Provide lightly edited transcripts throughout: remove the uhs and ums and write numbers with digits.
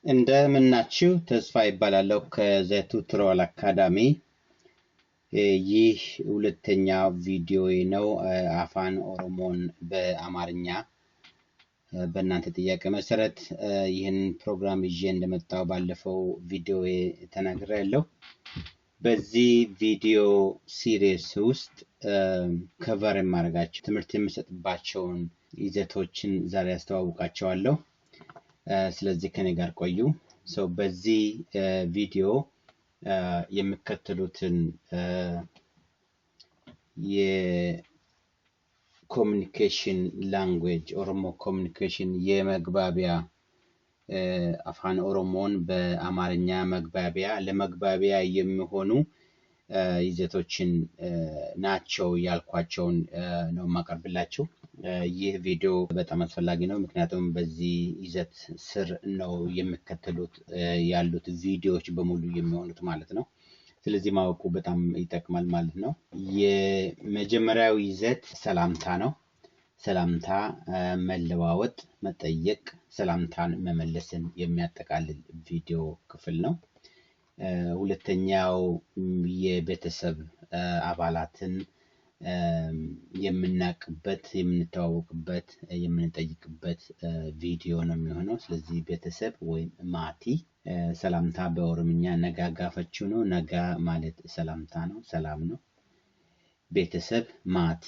እንደምናችሁ ተስፋ ይባላልው ከዘቱትሮል አካዳሚ ይህ ሁለተኛ ቪዲዮ ነው። አፋን ኦሮሞን በአማርኛ በእናንተ ጥያቄ መሰረት ይህን ፕሮግራም ይዤ እንደመጣው ባለፈው ቪዲዮ ተናግሬያለሁ። በዚህ ቪዲዮ ሲሪስ ውስጥ ከቨር የማደርጋቸው ትምህርት የምሰጥባቸውን ይዘቶችን ዛሬ አስተዋውቃቸዋለሁ። ስለዚህ ከኔ ጋር ቆዩ። በዚህ ቪዲዮ የሚከተሉትን የኮሙኒኬሽን ላንጉዌጅ ኦሮሞ ኮሙኒኬሽን የመግባቢያ አፋን ኦሮሞን በአማርኛ መግባቢያ ለመግባቢያ የሚሆኑ ይዘቶችን ናቸው ያልኳቸውን ነው ማቀርብላችሁ። ይህ ቪዲዮ በጣም አስፈላጊ ነው ምክንያቱም በዚህ ይዘት ስር ነው የሚከተሉት ያሉት ቪዲዮዎች በሙሉ የሚሆኑት ማለት ነው። ስለዚህ ማወቁ በጣም ይጠቅማል ማለት ነው። የመጀመሪያው ይዘት ሰላምታ ነው። ሰላምታ መለዋወጥ፣ መጠየቅ፣ ሰላምታን መመለስን የሚያጠቃልል ቪዲዮ ክፍል ነው። ሁለተኛው የቤተሰብ አባላትን የምናቅበት፣ የምንተዋወቅበት፣ የምንጠይቅበት ቪዲዮ ነው የሚሆነው። ስለዚህ ቤተሰብ ወይም ማቲ ሰላምታ በኦሮምኛ ነጋ ጋፈችው ነው። ነጋ ማለት ሰላምታ ነው፣ ሰላም ነው። ቤተሰብ ማቲ።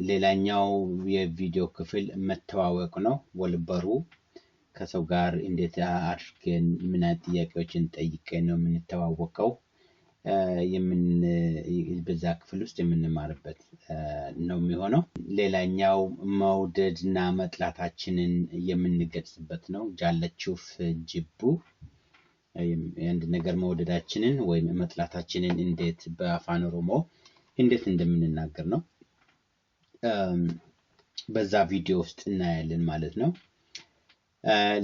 ሌላኛው የቪዲዮ ክፍል መተዋወቅ ነው። ወልበሩ ከሰው ጋር እንዴት አድርገን ምን ጥያቄዎችን ጠይቀን ነው የምንተዋወቀው በዛ ክፍል ውስጥ የምንማርበት ነው የሚሆነው። ሌላኛው መውደድና መጥላታችንን የምንገልጽበት ነው። ጃለቹፍ ጅቡ አንድ ነገር መውደዳችንን ወይም መጥላታችንን እንዴት በአፋን ኦሮሞ እንዴት እንደምንናገር ነው በዛ ቪዲዮ ውስጥ እናያለን ማለት ነው።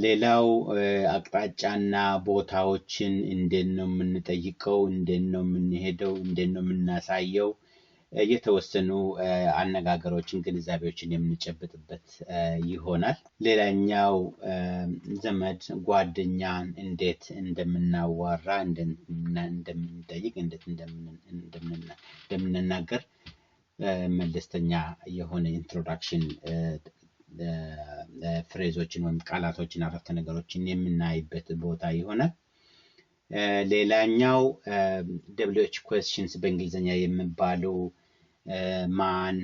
ሌላው አቅጣጫና ቦታዎችን እንዴት ነው የምንጠይቀው፣ እንዴት ነው የምንሄደው፣ እንዴት ነው የምናሳየው፣ የተወሰኑ አነጋገሮችን ግንዛቤዎችን የምንጨብጥበት ይሆናል። ሌላኛው ዘመድ ጓደኛን እንዴት እንደምናዋራ፣ እንደምንጠይቅ፣ እንዴት እንደምንናገር መለስተኛ የሆነ ኢንትሮዳክሽን ፍሬዞችን ወይም ቃላቶችን አረፍተ ነገሮችን የምናይበት ቦታ ይሆናል። ሌላኛው WH questions በእንግሊዘኛ የሚባሉ ማን፣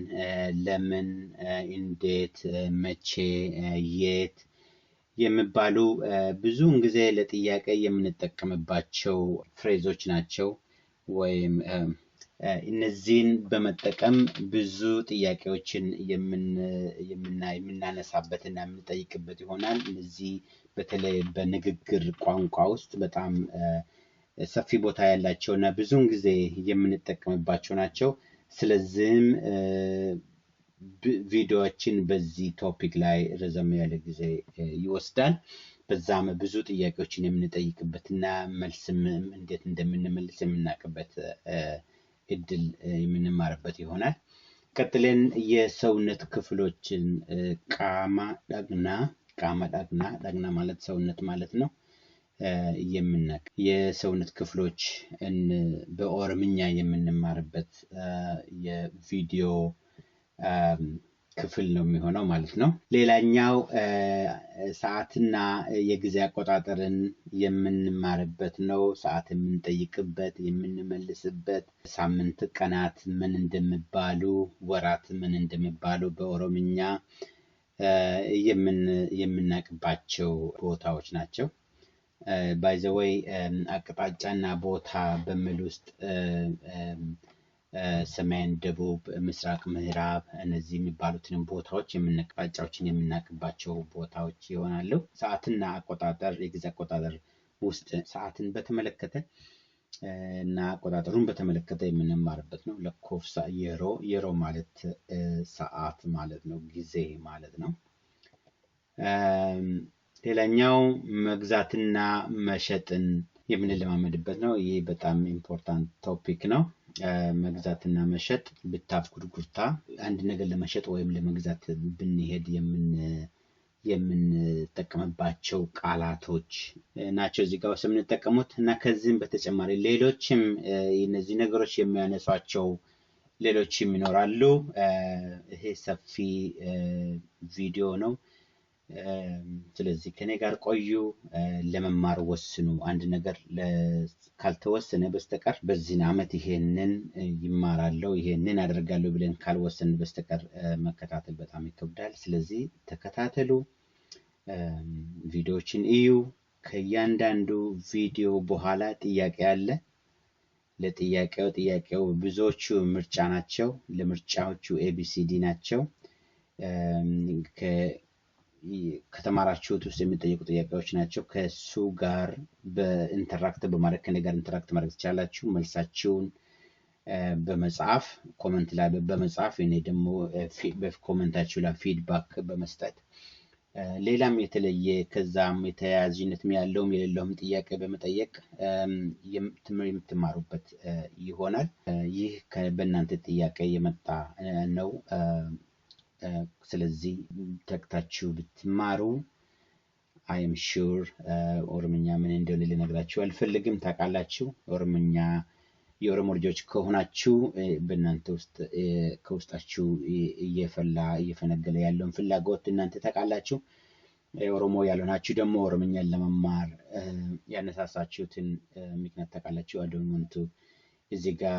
ለምን፣ እንዴት፣ መቼ፣ የት የሚባሉ ብዙውን ጊዜ ለጥያቄ የምንጠቀምባቸው ፍሬዞች ናቸው። ወይም እነዚህን በመጠቀም ብዙ ጥያቄዎችን የምናነሳበትና የምንጠይቅበት ይሆናል። እነዚህ በተለይ በንግግር ቋንቋ ውስጥ በጣም ሰፊ ቦታ ያላቸውና ብዙውን ጊዜ የምንጠቀምባቸው ናቸው። ስለዚህም ቪዲዮዎችን በዚህ ቶፒክ ላይ ረዘም ያለ ጊዜ ይወስዳል። በዛም ብዙ ጥያቄዎችን የምንጠይቅበትና መልስም እንዴት እንደምንመልስ የምናውቅበት እድል የምንማርበት ይሆናል። ቀጥለን የሰውነት ክፍሎችን ቃማ ዳግና ማለት ሰውነት ማለት ነው የምናውቅ የሰውነት ክፍሎች በኦሮምኛ የምንማርበት የቪዲዮ ክፍል ነው የሚሆነው ማለት ነው። ሌላኛው ሰዓትና የጊዜ አቆጣጠርን የምንማርበት ነው። ሰዓት የምንጠይቅበት፣ የምንመልስበት፣ ሳምንት ቀናት ምን እንደሚባሉ፣ ወራት ምን እንደሚባሉ በኦሮምኛ የምናቅባቸው ቦታዎች ናቸው። ባይ ዘ ዌይ አቅጣጫና ቦታ በሚል ውስጥ ሰሜን፣ ደቡብ፣ ምስራቅ፣ ምዕራብ እነዚህ የሚባሉትን ቦታዎች አቅጣጫዎችን የምናቅባቸው ቦታዎች ይሆናሉ። ሰዓትና አቆጣጠር የጊዜ አቆጣጠር ውስጥ ሰዓትን በተመለከተ እና አቆጣጠሩን በተመለከተ የምንማርበት ነው። ለኮፍሳ የሮ ማለት ሰዓት ማለት ነው፣ ጊዜ ማለት ነው። ሌላኛው መግዛትና መሸጥን የምንለማመድበት ነው። ይህ በጣም ኢምፖርታንት ቶፒክ ነው። መግዛትና መሸጥ ብታፍ ጉርጉርታ አንድ ነገር ለመሸጥ ወይም ለመግዛት ብንሄድ የምንጠቀምባቸው ቃላቶች ናቸው እዚህ ጋር የምንጠቀሙት እና ከዚህም በተጨማሪ ሌሎችም እነዚህ ነገሮች የሚያነሷቸው ሌሎችም ይኖራሉ። ይሄ ሰፊ ቪዲዮ ነው። ስለዚህ ከኔ ጋር ቆዩ። ለመማር ወስኑ። አንድ ነገር ካልተወሰነ በስተቀር በዚህ ዓመት ይሄንን ይማራለሁ ይሄንን አደርጋለሁ ብለን ካልወሰን በስተቀር መከታተል በጣም ይከብዳል። ስለዚህ ተከታተሉ፣ ቪዲዮዎችን እዩ። ከእያንዳንዱ ቪዲዮ በኋላ ጥያቄ አለ። ለጥያቄው ብዙዎቹ ምርጫ ናቸው። ለምርጫዎቹ ኤቢሲዲ ናቸው። ከተማራችሁት ውስጥ የሚጠየቁ ጥያቄዎች ናቸው። ከሱ ጋር በኢንተራክት በማድረግ ከኔ ጋር ኢንተራክት ማድረግ ትችላላችሁ። መልሳችሁን በመጻፍ ኮሜንት ላይ በመጻፍ እኔ ደግሞ በኮሜንታችሁ ላይ ፊድባክ በመስጠት ሌላም የተለየ ከዛም የተያያዥነት ያለውም የሌለውም ጥያቄ በመጠየቅ የምትማሩበት ይሆናል። ይህ በእናንተ ጥያቄ የመጣ ነው። ስለዚህ ተክታችሁ ብትማሩ አይ አም ሹር ኦሮምኛ ምን እንደሆነ ልነግራችሁ አልፈልግም። ታውቃላችሁ። ኦሮምኛ የኦሮሞ ልጆች ከሆናችሁ በእናንተ ውስጥ ከውስጣችሁ እየፈነገለ ያለውን ፍላጎት እናንተ ታውቃላችሁ። ኦሮሞ ያልሆናችሁ ደግሞ ኦሮምኛን ለመማር ያነሳሳችሁትን ምክንያት ታውቃላችሁ። I don't want to እዚህ ጋር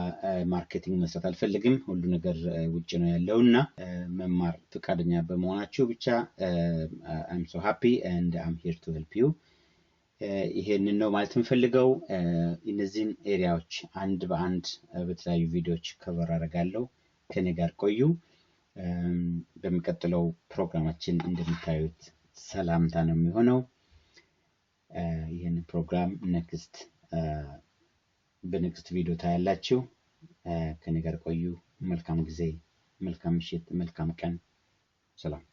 ማርኬቲንግ መስራት አልፈልግም። ሁሉ ነገር ውጭ ነው ያለውና መማር ፈቃደኛ በመሆናችሁ ብቻ I'm so happy and I'm here to help you። ይሄንን ነው ማለት የምፈልገው። እነዚህን ኤሪያዎች አንድ በአንድ በተለያዩ ቪዲዮዎች ከቨር አደርጋለሁ። ከኔ ጋር ቆዩ። በሚቀጥለው ፕሮግራማችን እንደምታዩት ሰላምታ ነው የሚሆነው። ይሄን ፕሮግራም በኔክስት ቪዲዮ ታያላችሁ። ከኔ ጋር ቆዩ። መልካም ጊዜ፣ መልካም ምሽት፣ መልካም ቀን። ሰላም።